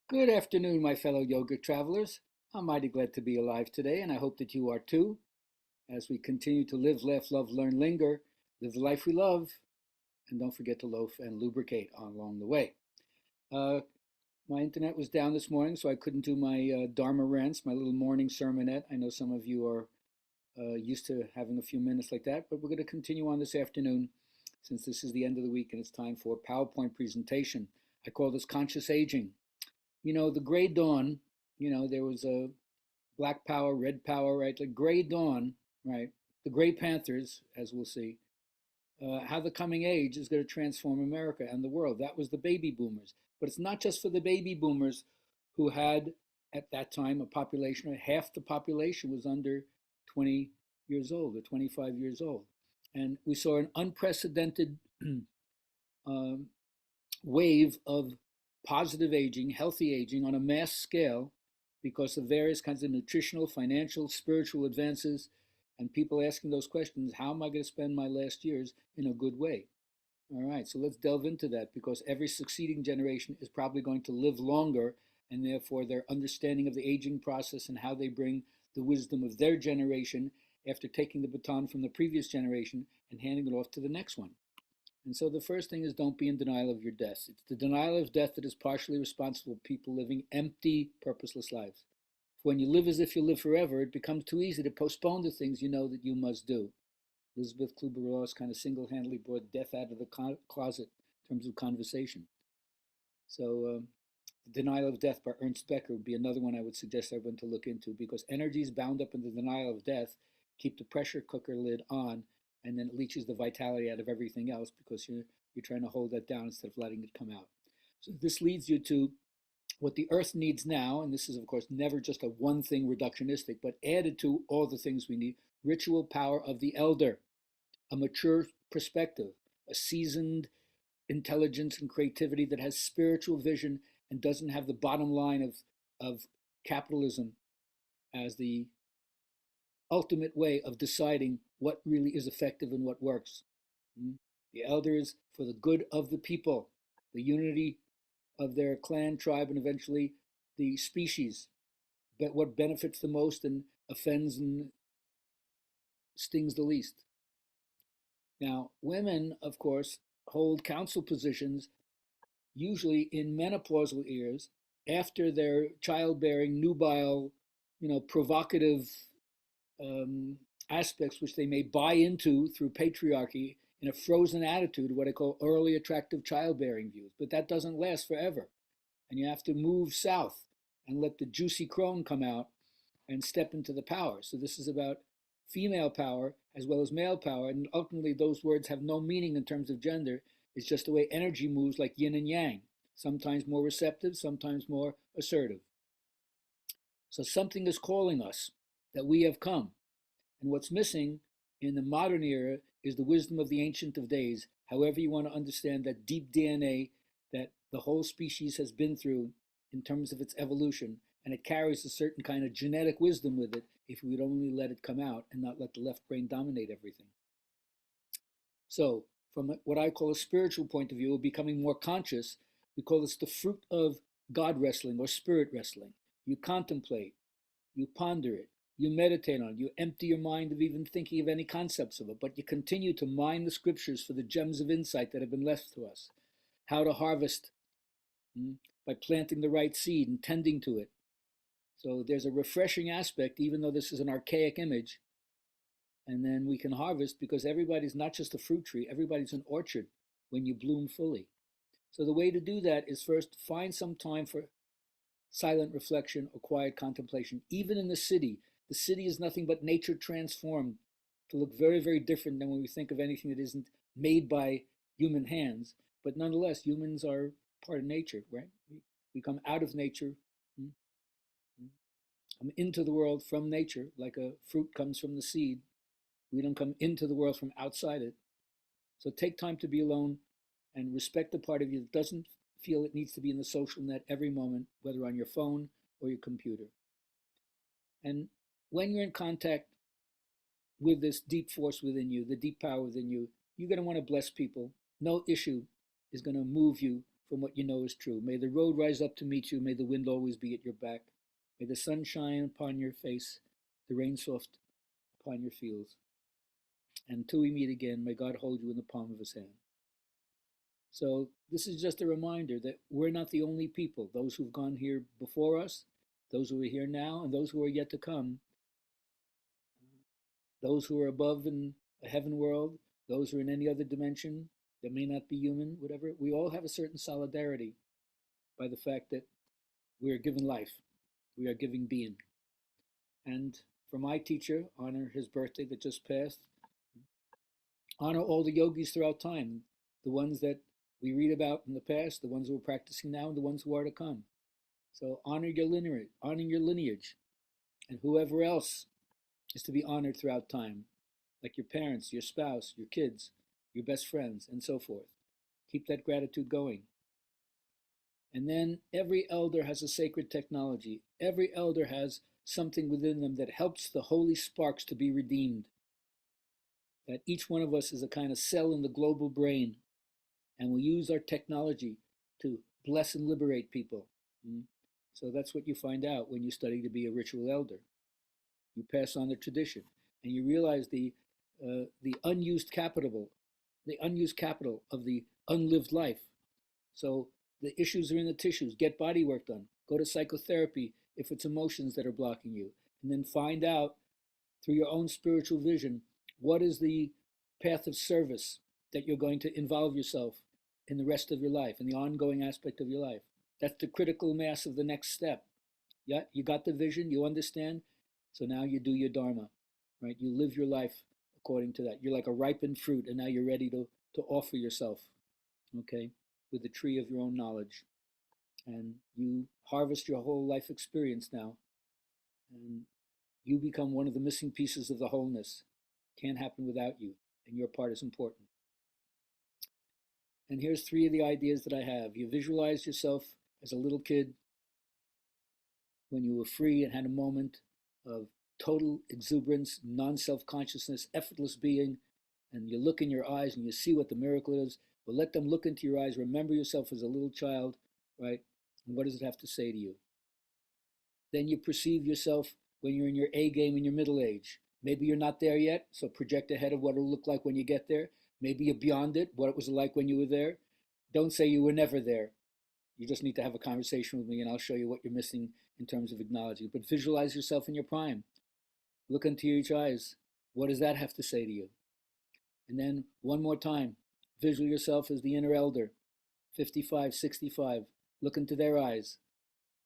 Good afternoon, my fellow yoga travelers. I'm mighty glad to be alive today, and I hope that you are too, as we continue to live, laugh, love, learn, linger, live the life we love, and don't forget to loaf and lubricate along the way. Uh, my internet was down this morning, so I couldn't do my Dharma rants, my little morning sermonette. I know some of you are used to having a few minutes like that, but we're going to continue on this afternoon since this is the end of the week and it's time for a PowerPoint presentation. I call this conscious aging. The gray dawn, there was a black power, red power, right? The gray dawn, right? The gray panthers, as we'll see, how the coming age is going to transform America and the world. That was the baby boomers. But it's not just for the baby boomers who had, at that time, a population, or half the population was under 20 years old or 25 years old. And we saw an unprecedented um, wave of positive aging, healthy aging on a mass scale because of various kinds of nutritional, financial, spiritual advances, and people asking those questions: how am I going to spend my last years in a good way? All right, so let's delve into that because every succeeding generation is probably going to live longer, and therefore their understanding of the aging process and how they bring the wisdom of their generation after taking the baton from the previous generation and handing it off to the next one. And so the first thing is, don't be in denial of your death. It's the denial of death that is partially responsible for people living empty, purposeless lives. When you live as if you live forever, it becomes too easy to postpone the things you know that you must do. Elizabeth Kubler-Ross kind of single-handedly brought death out of the closet in terms of conversation. So the Denial of Death by Ernst Becker would be another one I would suggest everyone to look into, because energies bound up in the denial of death keep the pressure cooker lid on, and then it leaches the vitality out of everything else because you're trying to hold that down instead of letting it come out. So this leads you to what the earth needs now, and this is of course never just a one thing reductionistic, but added to all the things we need: ritual power of the elder, a mature perspective, a seasoned intelligence and creativity that has spiritual vision and doesn't have the bottom line of capitalism as the ultimate way of deciding what really is effective and what works. The elders for the good of the people, the unity of their clan, tribe, and eventually the species. But what benefits the most and offends and stings the least. Now, women, of course, hold council positions usually in menopausal years after their childbearing, nubile, provocative um, aspects which they may buy into through patriarchy in a frozen attitude, what I call early attractive childbearing views. But that doesn't last forever. And you have to move south and let the juicy crone come out and step into the power. So this is about female power as well as male power. And ultimately, those words have no meaning in terms of gender. It's just the way energy moves, like yin and yang, sometimes more receptive, sometimes more assertive. So something is calling us that we have come. And what's missing in the modern era is the wisdom of the Ancient of Days, however you want to understand that deep DNA that the whole species has been through in terms of its evolution. And it carries a certain kind of genetic wisdom with it if we would only let it come out and not let the left brain dominate everything. So, from what I call a spiritual point of view, of becoming more conscious, we call this the fruit of God wrestling or spirit wrestling. You contemplate, you ponder it, you meditate on it, you empty your mind of even thinking of any concepts of it, but you continue to mine the scriptures for the gems of insight that have been left to us. How to harvest by planting the right seed and tending to it. So there's a refreshing aspect, even though this is an archaic image. And then we can harvest because everybody's not just a fruit tree, everybody's an orchard when you bloom fully. So the way to do that is first find some time for silent reflection or quiet contemplation. Even in the city is nothing but nature transformed to look very, very different than when we think of anything that isn't made by human hands. But nonetheless, humans are part of nature, right? We come out of nature, come into the world from nature, like a fruit comes from the seed. We don't come into the world from outside it. So take time to be alone and respect the part of you that doesn't feel it needs to be in the social net every moment, whether on your phone or your computer. And when you're in contact with this deep force within you, the deep power within you, you're going to want to bless people. No issue is going to move you from what you know is true. May the road rise up to meet you. May the wind always be at your back. May the sun shine upon your face, the rain soft upon your fields. And until we meet again, may God hold you in the palm of his hand. So this is just a reminder that we're not the only people. Those who've gone here before us, those who are here now, and those who are yet to come, those who are above in a heaven world, those who are in any other dimension that may not be human, whatever, we all have a certain solidarity by the fact that we are given life, we are giving being. And for my teacher, honor his birthday that just passed, honor all the yogis throughout time, the ones that we read about in the past, the ones who are practicing now, and the ones who are to come. So honor your lineage, and whoever else is to be honored throughout time, like your parents, your spouse, your kids, your best friends, and so forth. Keep that gratitude going. And then every elder has a sacred technology. Every elder has something within them that helps the holy sparks to be redeemed. That each one of us is a kind of cell in the global brain, and we use our technology to bless and liberate people. So that's what you find out when you study to be a ritual elder. You pass on the tradition, and you realize the unused capital, of the unlived life. So the issues are in the tissues. Get body work done. Go to psychotherapy if it's emotions that are blocking you, and then find out through your own spiritual vision what is the path of service that you're going to involve yourself in the rest of your life, in the ongoing aspect of your life. That's the critical mass of the next step. Yeah, you got the vision, you understand, so now you do your dharma, right? You live your life according to that. You're like a ripened fruit, and now you're ready to offer yourself, okay, with the tree of your own knowledge. And you harvest your whole life experience now, and you become one of the missing pieces of the wholeness. Can't happen without you, and your part is important. And here's 3 of the ideas that I have. You visualize yourself as a little kid when you were free and had a moment of total exuberance, non-self-consciousness, effortless being, and you look in your eyes and you see what the miracle is. Well, let them look into your eyes. Remember yourself as a little child, right? And what does it have to say to you? Then you perceive yourself when you're in your A game in your middle age. Maybe you're not there yet, so project ahead of what it'll look like when you get there. Maybe you're beyond it, what it was like when you were there. Don't say you were never there. You just need to have a conversation with me, and I'll show you what you're missing in terms of acknowledging. But visualize yourself in your prime. Look into each eyes. What does that have to say to you? And then one more time, visual yourself as the inner elder, 55, 65. Look into their eyes.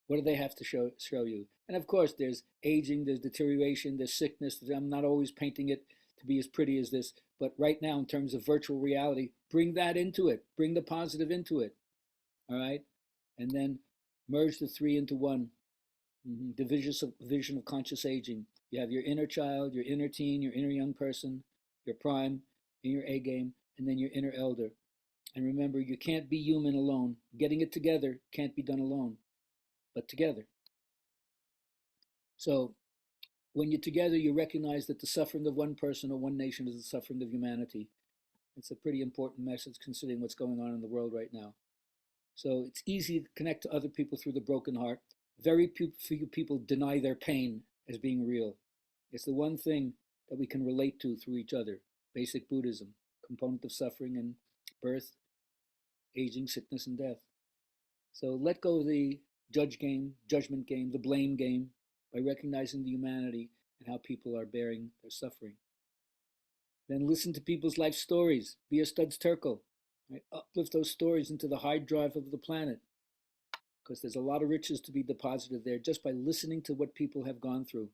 What do they have to show you? And of course, there's aging, there's deterioration, there's sickness. I'm not always painting it to be as pretty as this, but right now, in terms of virtual reality, bring that into it. Bring the positive into it. All right? And then merge the 3 into one. The vision of conscious aging. You have your inner child, your inner teen, your inner young person, your prime, in your A game, and then your inner elder. And remember, you can't be human alone. Getting it together can't be done alone, but together. So when you're together, you recognize that the suffering of one person or one nation is the suffering of humanity. It's a pretty important message considering what's going on in the world right now. So it's easy to connect to other people through the broken heart. Very few people deny their pain as being real. It's the one thing that we can relate to through each other. Basic Buddhism, component of suffering and birth, aging, sickness, and death. So let go of the judgment game, the blame game, by recognizing the humanity and how people are bearing their suffering. Then listen to people's life stories. Be a Studs Terkel. Right? Uplift those stories into the hard drive of the planet, because there's a lot of riches to be deposited there just by listening to what people have gone through.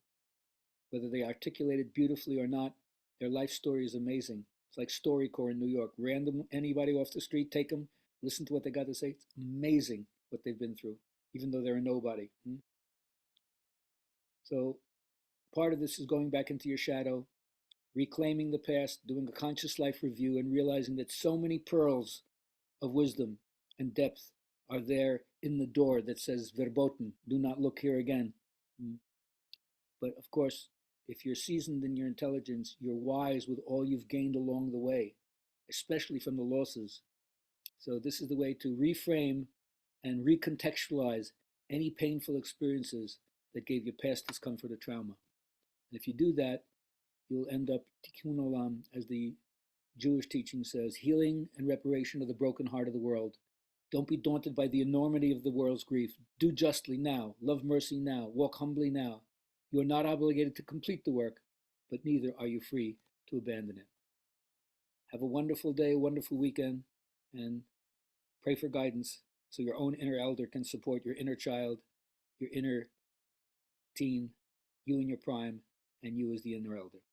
Whether they articulate it beautifully or not, their life story is amazing. It's like StoryCorps in New York. Random, anybody off the street, take them, listen to what they got to say. It's amazing what they've been through, even though they're a nobody. So part of this is going back into your shadow, reclaiming the past, doing a conscious life review, and realizing that so many pearls of wisdom and depth are there in the door that says verboten, do not look here again. But of course, if you're seasoned in your intelligence, you're wise with all you've gained along the way, especially from the losses. So this is the way to reframe and recontextualize any painful experiences that gave you past discomfort or trauma. And if you do that, you'll end up tikkun olam, as the Jewish teaching says, healing and reparation of the broken heart of the world. Don't be daunted by the enormity of the world's grief. Do justly now, love mercy now, walk humbly now. You are not obligated to complete the work, but neither are you free to abandon it. Have a wonderful day, a wonderful weekend, and pray for guidance so your own inner elder can support your inner child, your inner teen, you in your prime, and you as the inner elder.